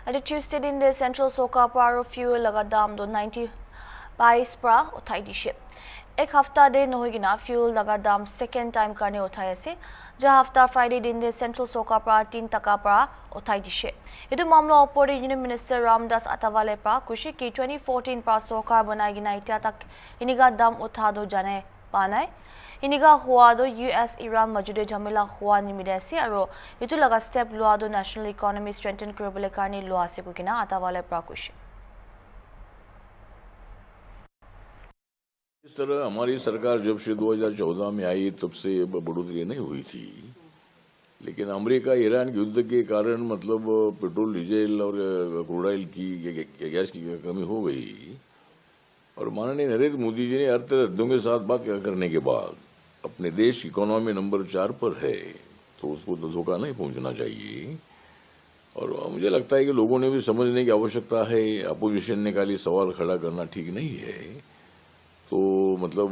At Tuesday in the Central Soka Paro fuel lagadam do 90 बाईस pra उठाई दिशे एक हफ्ता दे नहोगिना फ्यूल लगा दाम सेकेंड टाइम करने उठाए से जहां हफ्ता फ्राइडे दिन दे सेंट्रल सोका प्रा 3 टका प्रा उठाई दिशे इदु मामला ओपोरे यूनियन मिनिस्टर रामदास अतावाले प्रा कुशी की 2014 प्रा सोका बनागिना इटा तक इनिगा दाम उठा दो जाने पानाय इनिगा हुआ दो यूएस ईरान मजुदे झमेला हुआ निमिदे से अरो इतु लगा स्टेप लुआ दो नेशनल इकोनॉमी स्ट्रेंथन करबले कारने लुआ से कुकिना अतावाले प्रा कुशी इस तरह हमारी सरकार जब से 2014 में आई तब से बढ़ोतरी नहीं हुई थी, लेकिन अमेरिका ईरान युद्ध के कारण मतलब पेट्रोल डीजल और क्रूड ऑयल की गैस की कमी हो गई और माननीय नरेंद्र मोदी जी ने अर्थतज्ञों के साथ बात करने के बाद अपने देश इकोनॉमी नंबर 4 पर है तो उसको तो धोखा नहीं पहुंचना चाहिए। और मुझे लगता है कि लोगों ने भी समझने की आवश्यकता है, अपोजिशन ने खाली सवाल खड़ा करना ठीक नहीं है। तो मतलब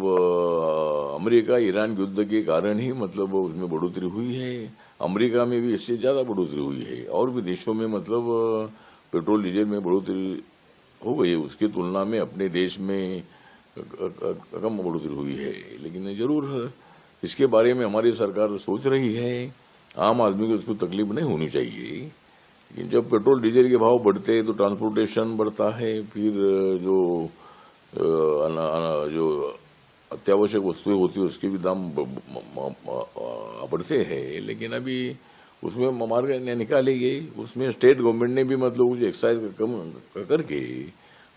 अमेरिका ईरान युद्ध के कारण ही मतलब उसमें बढ़ोतरी हुई है, अमेरिका में भी इससे ज्यादा बढ़ोतरी हुई है और भी देशों में मतलब पेट्रोल डीजल में बढ़ोतरी हो गई है, उसकी तुलना में अपने देश में कम बढ़ोतरी हुई है। लेकिन जरूर इसके बारे में हमारी सरकार सोच रही है, आम आदमी को इसको तकलीफ नहीं होनी चाहिए। लेकिन जब पेट्रोल डीजल के भाव बढ़ते हैं तो ट्रांसपोर्टेशन बढ़ता है, फिर जो अत्यावश्यक वस्तुएं होती है उसके भी दाम बढ़ते हैं। लेकिन अभी उसमें मार्ग निकाली गई, उसमें स्टेट गवर्नमेंट ने भी मतलब कुछ एक्साइज कम करके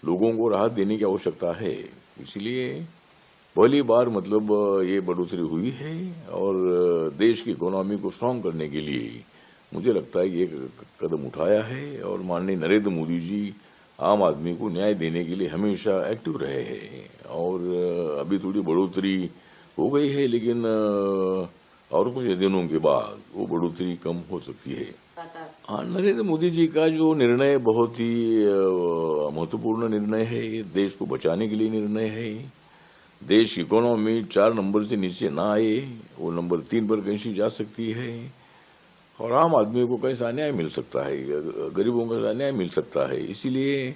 लोगों को राहत देने की आवश्यकता है। इसलिए पहली बार मतलब ये बढ़ोतरी हुई है और देश की इकोनॉमी को स्ट्रांग करने के लिए मुझे लगता है ये कदम उठाया है और माननीय नरेंद्र मोदी जी आम आदमी को न्याय देने के लिए हमेशा एक्टिव रहे हैं। और अभी थोड़ी बढ़ोतरी हो गई है, लेकिन और कुछ दिनों के बाद वो बढ़ोतरी कम हो सकती है। हाँ, नरेंद्र मोदी जी का जो निर्णय बहुत ही महत्वपूर्ण निर्णय है, ये देश को बचाने के लिए निर्णय है। देश इकोनॉमी 4 नंबर से नीचे ना आए, वो नंबर 3 पर कहीं जा सकती है और आम आदमी को कैसा न्याय मिल सकता है, गरीबों को कैसा न्याय मिल सकता है। इसीलिए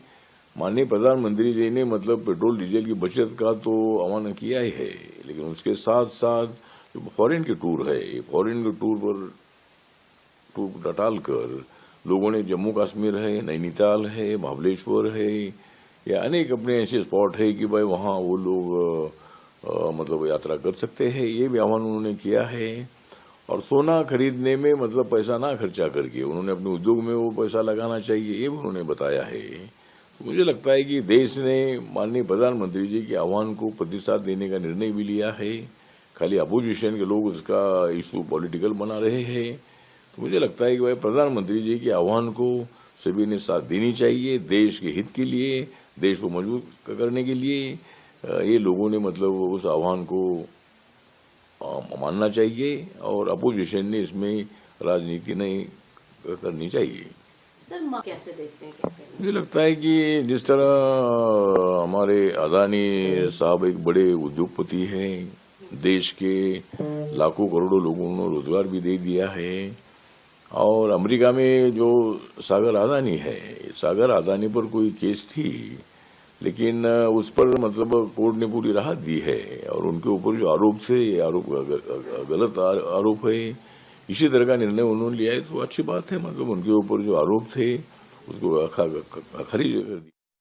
माननीय प्रधानमंत्री जी ने मतलब पेट्रोल डीजल की बचत का तो आह्वान किया ही है, लेकिन उसके साथ साथ जो फॉरेन के टूर है, फॉरेन के टूर पर टूर टालकर लोगों ने जम्मू कश्मीर है, नैनीताल है, महाबलेश्वर है या अनेक अपने ऐसे स्पॉट है कि भाई वहाँ वो लोग मतलब यात्रा कर सकते हैं, ये भी आह्वान उन्होंने किया है। और सोना खरीदने में मतलब पैसा ना खर्चा करके उन्होंने अपने उद्योग में वो पैसा लगाना चाहिए, ये भी उन्होंने बताया है। तो मुझे लगता है कि देश ने माननीय प्रधानमंत्री जी के आह्वान को प्रतिसाद देने का निर्णय भी लिया है। खाली अपोजिशन के लोग उसका इशू पॉलिटिकल बना रहे हैं, तो मुझे लगता है कि भाई प्रधानमंत्री जी के आह्वान को सभी ने साथ देनी चाहिए। देश के हित के लिए, देश को मजबूत करने के लिए ये लोगों ने मतलब उस आह्वान को मानना चाहिए और अपोजिशन ने इसमें राजनीति नहीं करनी चाहिए। सर कैसे देखते हैं? मुझे लगता है कि जिस तरह हमारे अदानी साहब एक बड़े उद्योगपति हैं, देश के लाखों करोड़ों लोगों को रोजगार भी दे दिया है और अमेरिका में जो सागर अदानी है, सागर अदानी पर कोई केस थी लेकिन उस पर मतलब कोर्ट ने पूरी राहत दी है और उनके ऊपर जो आरोप थे ये आरोप गलत आरोप है, इसी तरह का निर्णय उन्होंने लिया है तो अच्छी बात है। मतलब उनके ऊपर जो आरोप थे उसको खारिज कर दिया।